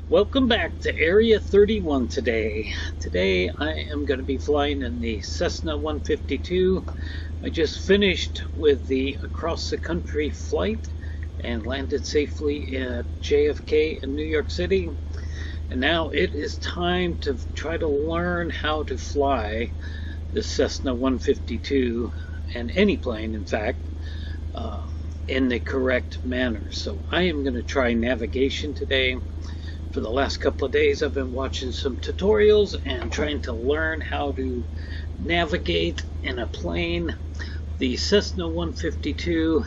Welcome back to Area 31 today. Today I am going to be flying in the Cessna 152. I just finished with the across the country flight and landed safely at JFK in New York City. And now it is time to try to learn how to fly the Cessna 152 and any plane, in fact, in the correct manner. So I am going to try navigation today. For the last couple of days, I've been watching some tutorials and trying to learn how to navigate in a plane. The Cessna 152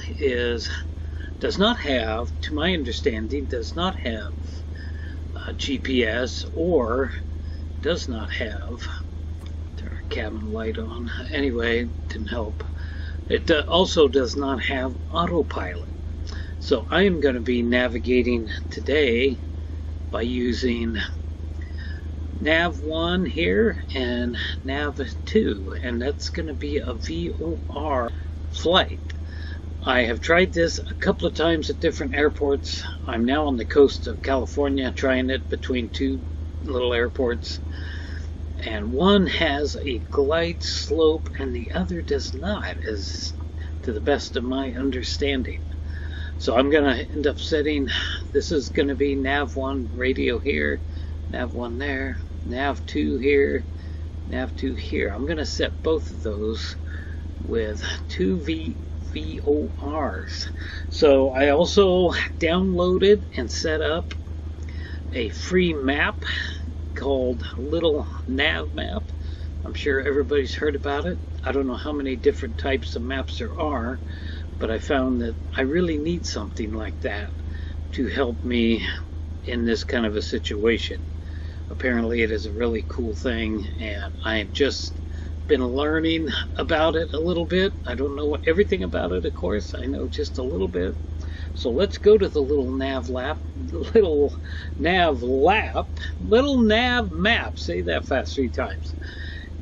does not have, to my understanding, does not have GPS or does not have, turn our cabin light on, anyway, didn't help. It also does not have autopilot. So I am going to be navigating today by using Nav1 here and Nav2, and that's going to be a VOR flight. I have tried this a couple of times at different airports. I'm now on the coast of California trying it between two little airports, and one has a glide slope and the other does not, as to the best of my understanding. So I'm going to end up setting, this is going to be Nav1 radio here, Nav1 there, Nav2 here, Nav2 here. I'm going to set both of those with two VORs. So I also downloaded and set up a free map called Little Nav Map. I'm sure everybody's heard about it. I don't know how many different types of maps there are, but I found that I really need something like that to help me in this kind of a situation. Apparently it is a really cool thing, and I have just been learning about it a little bit. I don't know everything about it, of course. I know just a little bit. So let's go to the little nav map. Say that fast 3 times.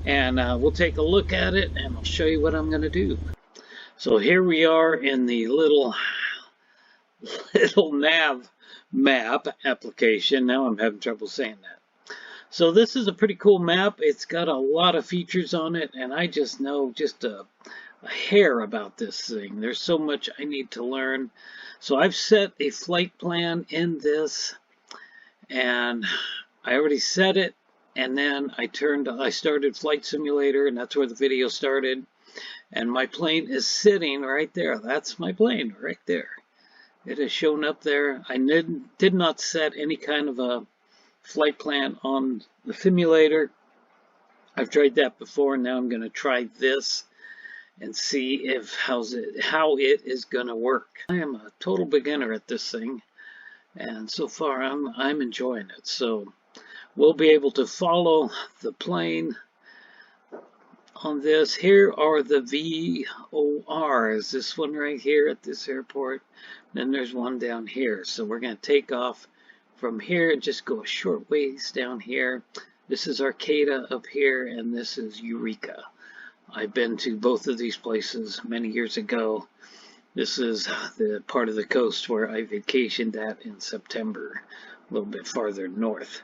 And we'll take a look at it, and I'll show you what I'm going to do. So here we are in the little nav map application. Now I'm having trouble saying that. So this is a pretty cool map. It's got a lot of features on it, and I just know just a hair about this thing. There's so much I need to learn. So I've set a flight plan in this, and I already set it, and then I started Flight Simulator, and that's where the video started. And my plane is sitting right there. That's my plane right there. It has shown up there. I did not set any kind of a flight plan on the simulator. I've tried that before, and now I'm going to try this and see how it is going to work. I am a total beginner at this thing, and so far I'm enjoying it. So we'll be able to follow the plane on this. Here are the VORs. This one right here at this airport. Then there's one down here. So we're going to take off from here and just go a short ways down here. This is Arcata up here, and this is Eureka. I've been to both of these places many years ago. This is the part of the coast where I vacationed at in September, a little bit farther north.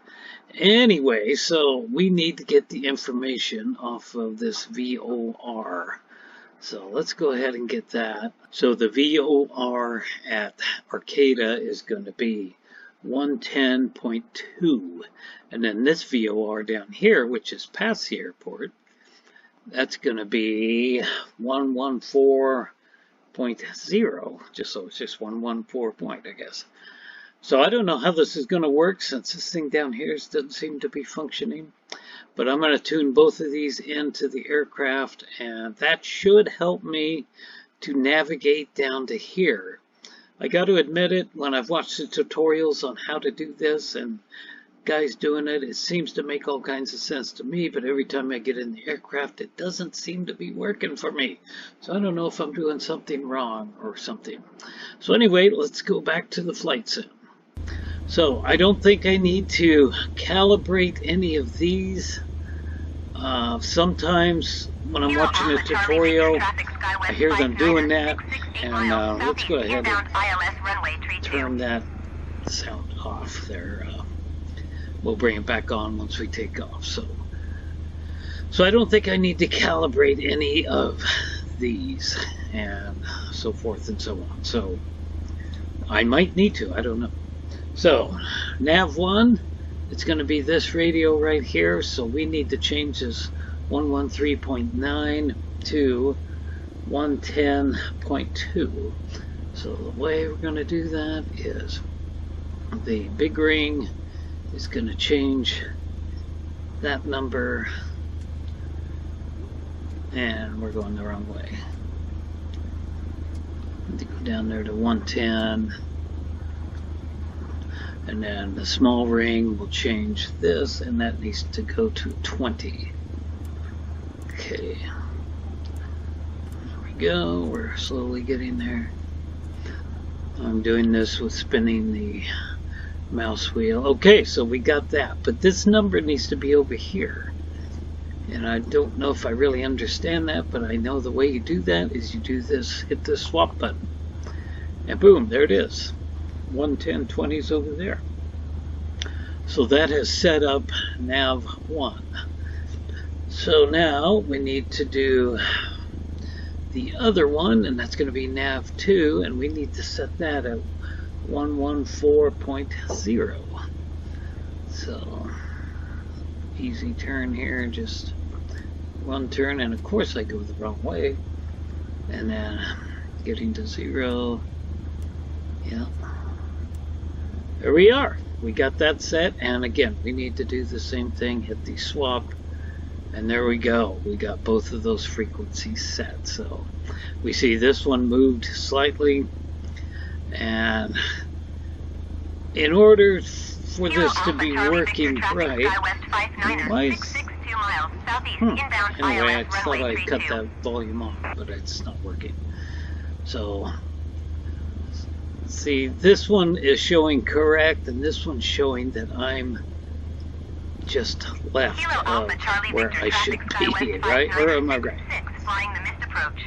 Anyway, so we need to get the information off of this VOR. So let's go ahead and get that. So the VOR at Arcata is going to be 110.2. And then this VOR down here, which is past the airport, that's going to be 114.0. So it's just 114 point, I guess. So I don't know how this is going to work, since this thing down here doesn't seem to be functioning. But I'm going to tune both of these into the aircraft, and that should help me to navigate down to here. I got to admit it, when I've watched the tutorials on how to do this and guys doing it, it seems to make all kinds of sense to me, but every time I get in the aircraft, it doesn't seem to be working for me. So I don't know if I'm doing something wrong or something. So anyway, let's go back to the flight sim. So I don't think I need to calibrate any of these. Sometimes when I'm watching a tutorial, I hear them doing that, and let's go ahead and turn that sound off there. we'll bring it back on once we take off. So I don't think I need to calibrate any of these and so forth and so on. So I might need to, I don't know. So nav1, it's going to be this radio right here. So we need to change this 113.9 to 110.2. So the way we're going to do that is the big ring is going to change that number, and we're going the wrong way. I need to go down there to 110, and then the small ring will change this, and that needs to go to 20. Okay, there we go. We're slowly getting there. I'm doing this with spinning the mouse wheel. Okay, so we got that, but this number needs to be over here. And I don't know if I really understand that, but I know the way you do that is you do this, hit the swap button, and boom, there it is. 110.20 is over there. So that has set up nav1. So now we need to do the other one, and that's going to be nav2, and we need to set that at 114.0. So easy turn here, just one turn, and of course I go the wrong way, and then getting to 0. Yeah, there we are. We got that set, and again we need to do the same thing, hit the swap, and there we go. We got both of those frequencies set. So we see this one moved slightly, and in order for this to be working right, anyway, I thought I cut that volume off, but it's not working. So see, this one is showing correct, and this one's showing that I'm just left of where I should be, right? Or am I right?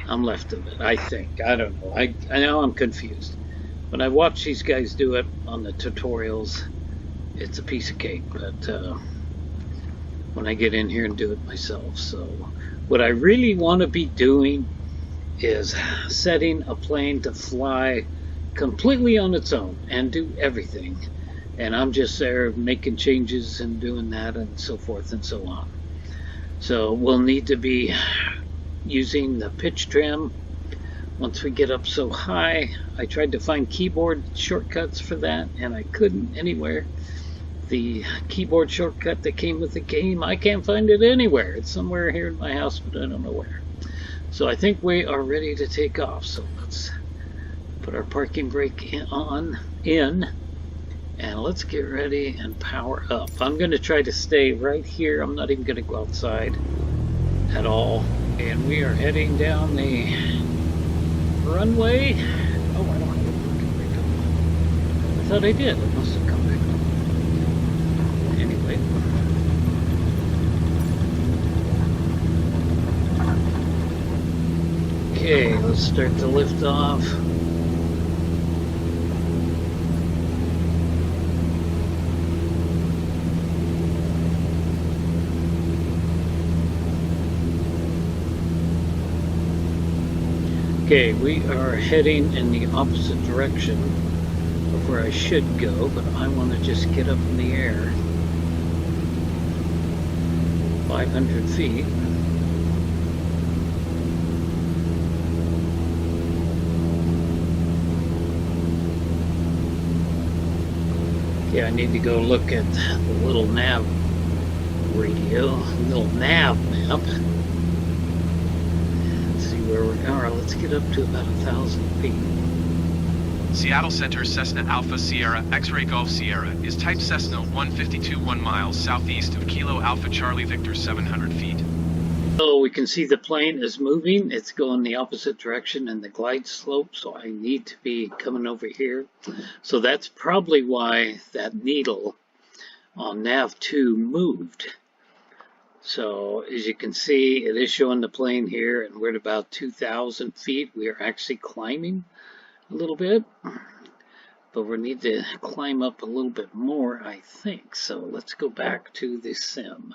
I'm left of it, I think. I don't know. I know I'm confused. When I watch these guys do it on the tutorials, it's a piece of cake, but when I get in here and do it myself. So what I really want to be doing is setting a plane to fly completely on its own and do everything, and I'm just there making changes and doing that and so forth and so on. So we'll need to be using the pitch trim once we get up so high. I tried to find keyboard shortcuts for that, and I couldn't anywhere. The keyboard shortcut that came with the game, I can't find it anywhere. It's somewhere here in my house, but I don't know where. So I think we are ready to take off. So let's put our parking brake in, and let's get ready and power up. I'm going to try to stay right here. I'm not even going to go outside at all. And we are heading down the runway. Oh, I don't have a parking brake on. I thought I did. It must have come back on. Anyway. Okay, let's start to lift off. Okay, we are heading in the opposite direction of where I should go, but I want to just get up in the air 500 feet. Okay, I need to go look at the little nav radio, little nav map. Where we are. Let's get up to about 1,000 feet. Seattle Center Cessna Alpha Sierra X-Ray Golf Sierra is type Cessna 152 1 miles southeast of Kilo Alpha Charlie Victor 700 feet. So we can see the plane is moving. It's going the opposite direction in the glide slope, so I need to be coming over here. So that's probably why that needle on nav2 moved. So as you can see, it is showing the plane here, and we're at about 2,000 feet. We are actually climbing a little bit, but we need to climb up a little bit more, I think. So let's go back to the sim.